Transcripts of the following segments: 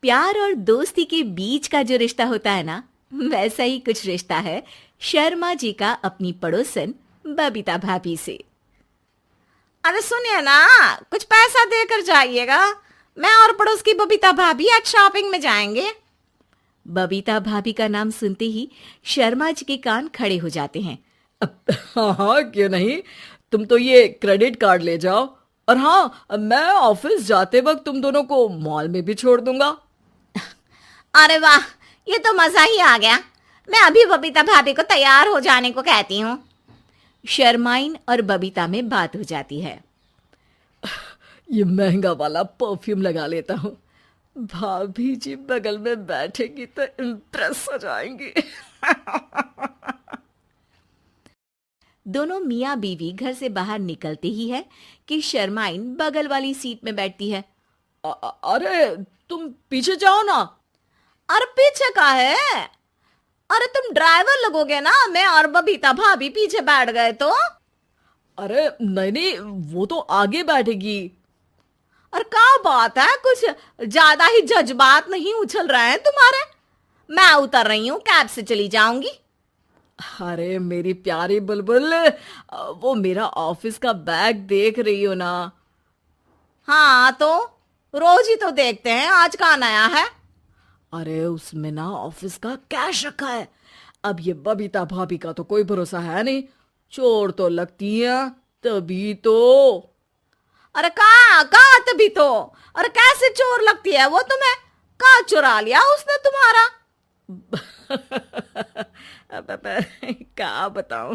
प्यार और दोस्ती के बीच का जो रिश्ता होता है ना, वैसा ही कुछ रिश्ता है शर्मा जी का अपनी पड़ोसन बबीता भाभी से। अरे सुनिए ना, कुछ पैसा देकर जाइएगा। मैं और पड़ोस की बबीता भाभी आज शॉपिंग में जाएंगे। बबीता भाभी का नाम सुनते ही शर्मा जी के कान खड़े हो जाते हैं। हाँ हाँ, क्यों नहीं। तुम तो ये क्रेडिट कार्ड ले जाओ, और हाँ, मैं ऑफिस जाते वक्त तुम दोनों को मॉल में भी छोड़ दूंगा। अरे वाह, ये तो मजा ही आ गया। मैं अभी बबीता भाभी को तैयार हो जाने को कहती हूँ। शर्माइन और बबीता में बात हो जाती है। ये महंगा वाला परफ्यूम लगा लेता हूँ, भाभी जी बगल में बैठेगी तो इम्प्रेस हो जाएंगी। दोनों मियाँ बीवी घर से बाहर निकलते ही है कि शर्माइन बगल वाली सीट में बैठती है। अरे तुम पीछे जाओ ना। अरे पीछे का है? अरे तुम ड्राइवर लगोगे ना, मैं और बबीता भाभी पीछे बैठ गए तो। अरे नहीं नहीं, वो तो आगे बैठेगी। और क्या बात है, कुछ ज्यादा ही जज्बात नहीं उछल रहे हैं तुम्हारे? मैं उतर रही हूँ, कैब से चली जाऊंगी। अरे मेरी प्यारी बुलबुल, वो मेरा ऑफिस का बैग देख रही हो ना? हाँ तो रोज ही तो देखते हैं, आज का नया है? अरे उसमें ना ऑफिस का कैश रखा है। अब ये बबीता भाभी का तो कोई भरोसा है नहीं, चोर तो लगती है तभी तो। अरे कहाँ तभी तो? अरे कैसे चोर लगती है वो तुम्हें? कहाँ चुरा लिया उसने तुम्हारा? क्या बताऊं,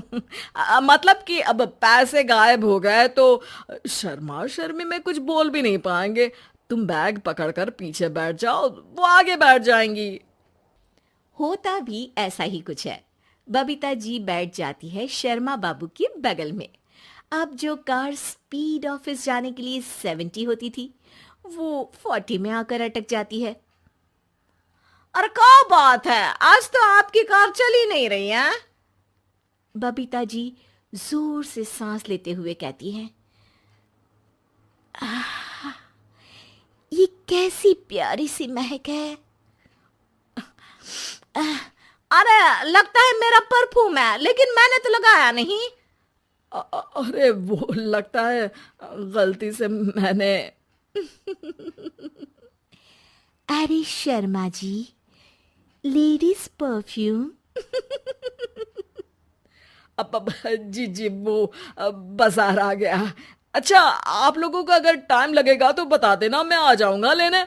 मतलब कि अब पैसे गायब हो गए तो शर्मा शर्मी में कुछ बोल भी नहीं पाएंगे। तुम बैग पकड़कर पीछे बैठ जाओ, वो आगे बैठ जाएंगी। होता भी ऐसा ही कुछ है। बबीता जी बैठ जाती है शर्मा बाबू के बगल में। अब जो कार स्पीड ऑफिस जाने के लिए 70 होती थी, वो 40 में आकर अटक जाती है। अरे क्या बात है, आज तो आपकी कार चली नहीं रही है? बबीता जी जोर से सांस लेते हुए कहती हैं, ये कैसी प्यारी सी महक है। अरे लगता है मेरा परफ्यूम है, लेकिन मैंने तो लगाया नहीं। अरे वो लगता है गलती से मैंने। अरे शर्मा जी, लेडीज परफ्यूम। अब जी जी, वो बाजार आ गया। अच्छा, आप लोगों को अगर टाइम लगेगा तो बता देना, मैं आ जाऊंगा लेने।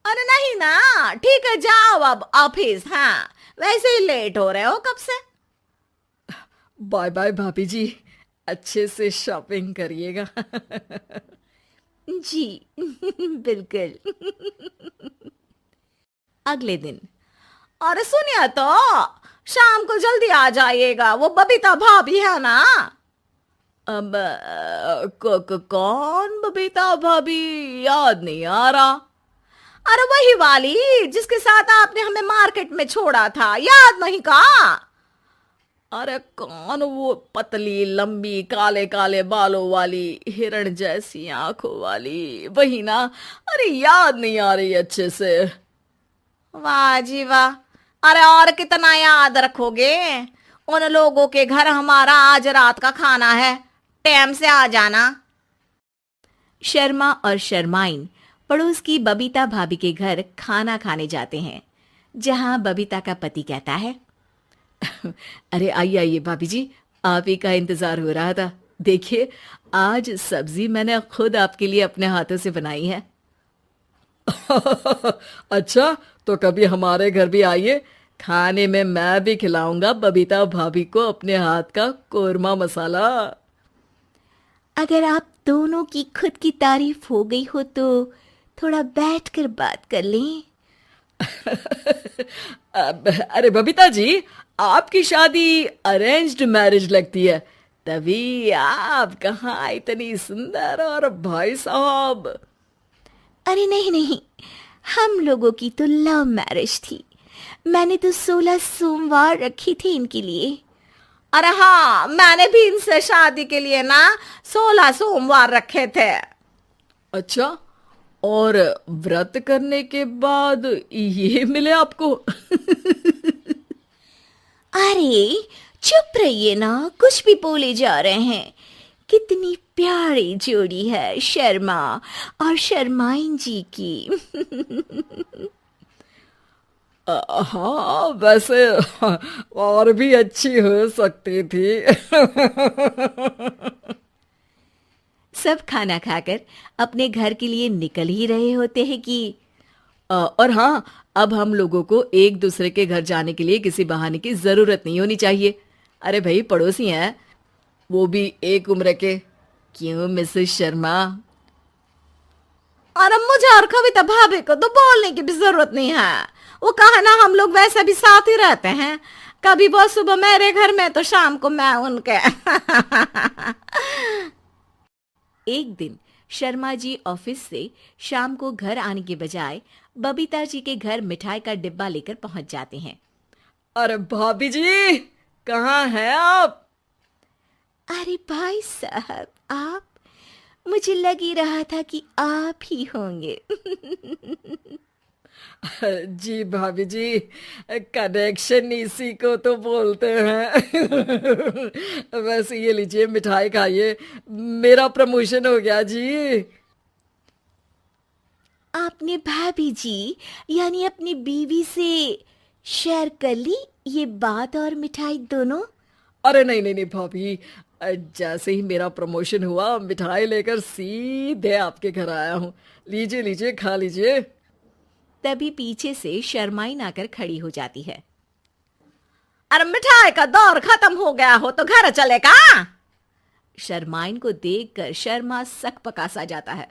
अरे नहीं ना, ठीक है, जाओ अब ऑफिस। हाँ, वैसे ही लेट हो रहे हो कब से। बाय बाय भाभी जी, अच्छे से शॉपिंग करिएगा। जी बिल्कुल। अगले दिन। अरे सुनिए तो, शाम को जल्दी आ जाइएगा, वो बबीता भाभी है ना? अब कौन बबीता भाभी? याद नहीं आ रहा। अरे वही वाली जिसके साथ आपने हमें मार्केट में छोड़ा था, याद नहीं का? अरे कौन वो पतली लंबी काले काले बालों वाली हिरण जैसी आंखों वाली, वही ना? अरे याद नहीं आ रही अच्छे से। वाह जी वाह। अरे और कितना याद रखोगे? उन लोगों के घर हमारा आज रात का खाना है, टाइम से आ जाना। शर्मा और शर्माइन पड़ोस की बबीता भाभी के घर खाना खाने जाते हैं, जहां बबीता का पति कहता है, अरे आइए आइए भाभी जी, आप ही का इंतजार हो रहा था। देखिए, आज सब्जी मैंने खुद आपके लिए अपने हाथों से बनाई है। अच्छा, तो कभी हमारे घर भी आइए, खाने में मैं भी खिलाऊंगा बबीता भाभी को अपने हाथ का कोरमा मसाला। अगर आप दोनों की खुद की तारीफ हो गई हो तो थोड़ा बैठकर बात कर लें। अरे बबीता जी, आपकी शादी अरेंज्ड मैरिज लगती है, तभी आप कहाँ इतनी सुंदर, और भाई साहब। अरे नहीं नहीं, हम लोगों की तो लव मैरिज थी। मैंने तो 16 सोमवार रखी थी इनके लिए। अरे हाँ, मैंने भी इनसे शादी के लिए ना 16 सोमवार रखे थे। अच्छा, और व्रत करने के बाद ये मिले आपको? अरे चुप रहिए ना, कुछ भी बोले जा रहे हैं। कितनी प्यारी जोड़ी है शर्मा और शर्माइन जी की। हाँ वैसे और भी अच्छी हो सकती थी। सब खाना खाकर अपने घर के लिए निकल ही रहे होते हैं कि और हाँ, अब हम लोगों को एक दूसरे के घर जाने के लिए किसी बहाने की जरूरत नहीं होनी चाहिए। अरे भाई, पड़ोसी हैं, वो भी एक उम्र के। क्यों मिसेस शर्मा? और अब मुझे और कविता भाभी को तो बोलने की भी जरूरत नहीं है। वो कहा ना, हम लोग वैसे भी साथ ही रहते हैं। कभी वो सुबह मेरे घर में तो शाम को मैं उनके। एक दिन शर्मा जी ऑफिस से शाम को घर आने के बजाय बबीता जी के घर मिठाई का डिब्बा लेकर पहुंच जाते हैं। अरे भाभी जी, कहाँ हैं आप? अरे भाई साहब, आप? मुझे लग ही रहा था कि आप ही होंगे। जी भाभी जी, कनेक्शन इसी को तो बोलते हैं। वैसे ये लीजिए, मिठाई खाइए, मेरा प्रमोशन हो गया जी। आपने भाभी जी यानी अपनी बीवी से शेयर कर ली ये बात और मिठाई दोनों? अरे नहीं नहीं नहीं भाभी, जैसे ही मेरा प्रमोशन हुआ, मिठाई लेकर सीधे आपके घर आया हूँ। लीजिए लीजिए, खा लीजिए। तभी पीछे से शर्माइन आकर खड़ी हो जाती है। अरे मिठाई का दौर खत्म हो गया हो तो घर चले का? शर्माइन को देखकर शर्मा सकपका सा जाता है।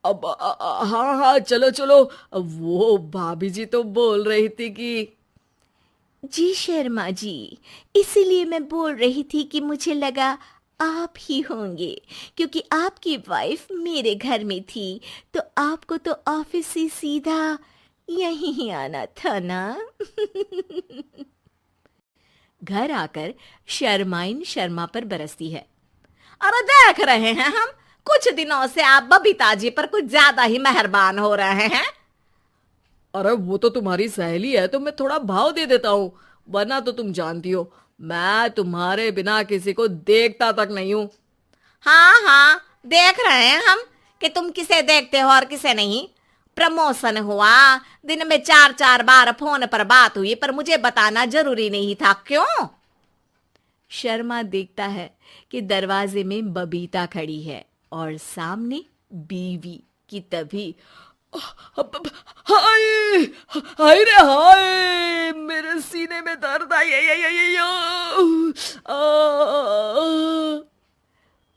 अब हाँ हाँ, चलो चलो। वो भाभी जी तो बोल रही थी कि जी शर्मा जी, इसीलिए मैं बोल रही थी कि मुझे लगा आप ही होंगे, क्योंकि आपकी वाइफ मेरे घर में थी तो आपको तो ऑफिस से सीधा यहीं ही आना था ना। घर आकर शर्माइन शर्मा पर बरसती है। अरे देख रहे हैं हम, कुछ दिनों से आप बबीता जी पर कुछ ज्यादा ही मेहरबान हो रहे हैं। अरे वो तो तुम्हारी सहेली है तो मैं थोड़ा भाव दे देता हूँ, वरना तो तुम जानती हो मैं तुम्हारे बिना किसी को देखता तक नहीं हूँ। हाँ हाँ, देख रहे हैं हम कि तुम किसे देखते हो और किसे नहीं। प्रमोशन हुआ, दिन में 4-4 बार फोन पर बात हुई, पर मुझे बताना जरूरी नहीं था, क्यों? शर्मा देखता है कि दरवाजे में बबीता खड़ी है और सामने बीवी की। तभी हाय हाय रे हाय, मेरे सीने में दर्द आई।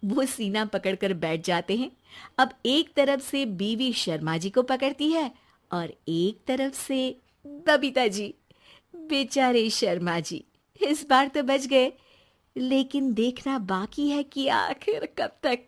वो सीना पकड़कर बैठ जाते हैं। अब एक तरफ से बीवी शर्मा जी को पकड़ती है और एक तरफ से बबीता जी। बेचारे शर्मा जी इस बार तो बच गए, लेकिन देखना बाकी है कि आखिर कब तक।